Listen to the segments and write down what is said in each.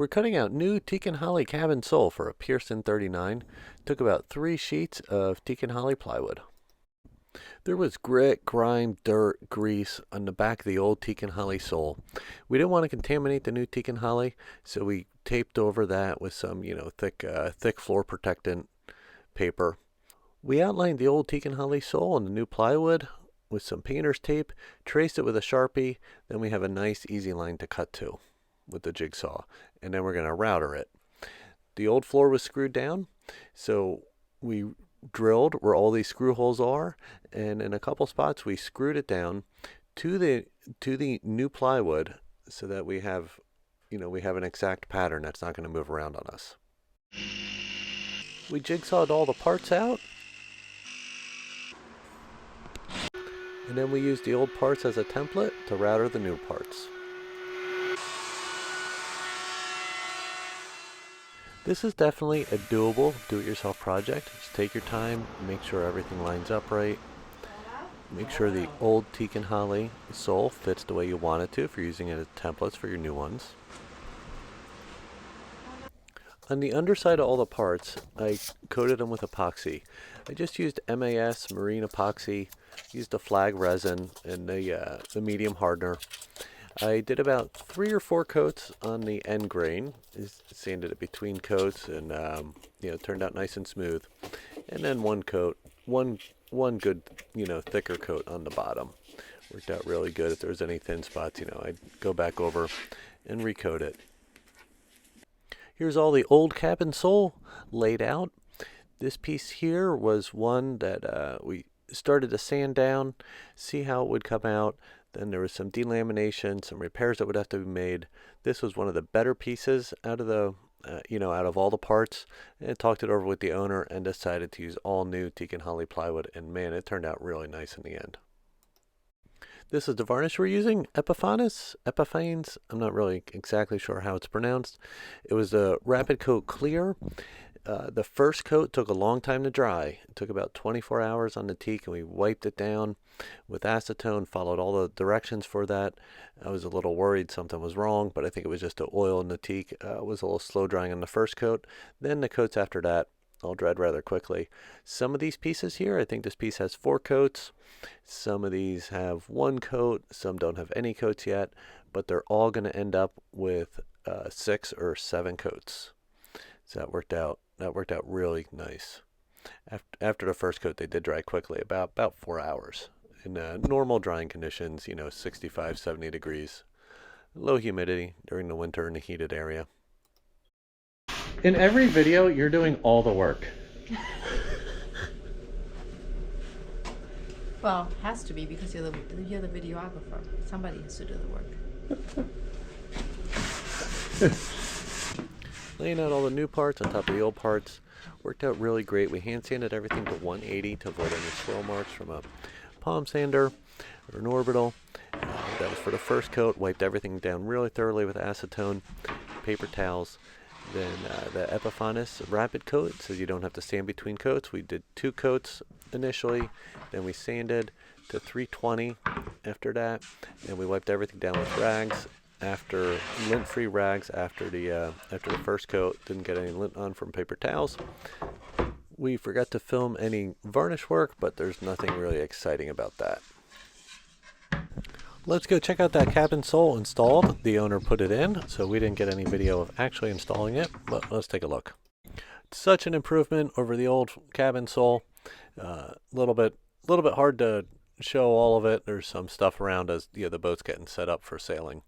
We're cutting out new Teak and Holly cabin sole for a Pearson 39. Took about 3 sheets of Teak and Holly plywood. There was grit, grime, dirt, grease on the back of the old Teak and Holly sole. We didn't want to contaminate the new Teak and Holly, so we taped over that with some, thick floor protectant paper. We outlined the old Teak and Holly sole on the new plywood with some painter's tape, traced it with a Sharpie, then we have a nice easy line to cut to with the jigsaw, and then we're going to router it. The old floor was screwed down, so we drilled where all these screw holes are, and in a couple spots we screwed it down to the new plywood so that we have an exact pattern that's not going to move around on us. We jigsawed all the parts out, and then we used the old parts as a template to router the new parts. This is definitely a doable do-it-yourself project. Just take your time, make sure everything lines up right. Make sure the old Teak and Holly sole fits the way you want it to if you're using it as templates for your new ones. On the underside of all the parts, I coated them with epoxy. I just used MAS marine epoxy, used the flag resin and the medium hardener. I did about 3 or 4 coats on the end grain, sanded it between coats, and it turned out nice and smooth. And then one coat, one good, thicker coat on the bottom. Worked out really good. If there was any thin spots, I'd go back over and recoat it. Here's all the old cabin sole laid out. This piece here was one that we started to sand down, see how it would come out. Then there was some delamination, some repairs that would have to be made. This was one of the better pieces out of the, out of all the parts. And I talked it over with the owner and decided to use all new Teak and Holly plywood. And man, it turned out really nice in the end. This is the varnish we're using, Epiphanes. I'm not really exactly sure how it's pronounced. It was a Rapid Coat Clear. The first coat took a long time to dry. It took about 24 hours on the teak, and we wiped it down with acetone, followed all the directions for that. I was a little worried something was wrong, but I think it was just the oil in the teak. It was a little slow drying on the first coat. Then the coats after that all dried rather quickly. Some of these pieces here, I think this piece has 4 coats. Some of these have 1 coat. Some don't have any coats yet, but they're all going to end up with 6 or 7 coats. So that worked out really nice. After the first coat, they did dry quickly, about 4 hours. In normal drying conditions, 65, 70 degrees. Low humidity during the winter in a heated area. In every video, you're doing all the work. Well, it has to be because you're the videographer. Somebody has to do the work. Laying out all the new parts on top of the old parts. Worked out really great. We hand sanded everything to 180 to avoid any swirl marks from a palm sander or an orbital. That was for the first coat. Wiped everything down really thoroughly with acetone, paper towels. Then the Epiphanes rapid coat, so you don't have to sand between coats. We did 2 coats initially, then we sanded to 320 after that, and we wiped everything down with rags. After lint-free rags after the first coat. Didn't get any lint on from paper towels. We forgot to film any varnish work, but there's nothing really exciting about that. Let's go check out that cabin sole installed. The owner put it in, so we didn't get any video of actually installing it, but let's take a look. Such an improvement over the old cabin sole. A little bit hard to show all of it. There's some stuff around as the boat's getting set up for sailing.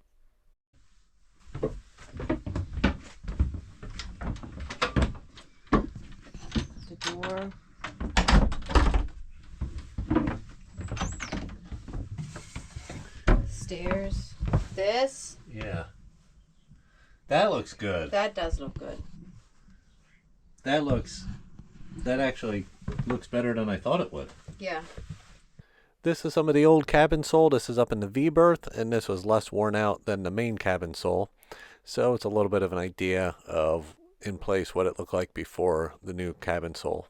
The door. Stairs. This. Yeah. That looks good. That does look good. That actually looks better than I thought it would. Yeah. This is some of the old cabin sole. This is up in the V-berth, and this was less worn out than the main cabin sole. So it's a little bit of an idea of in place what it looked like before the new cabin sole.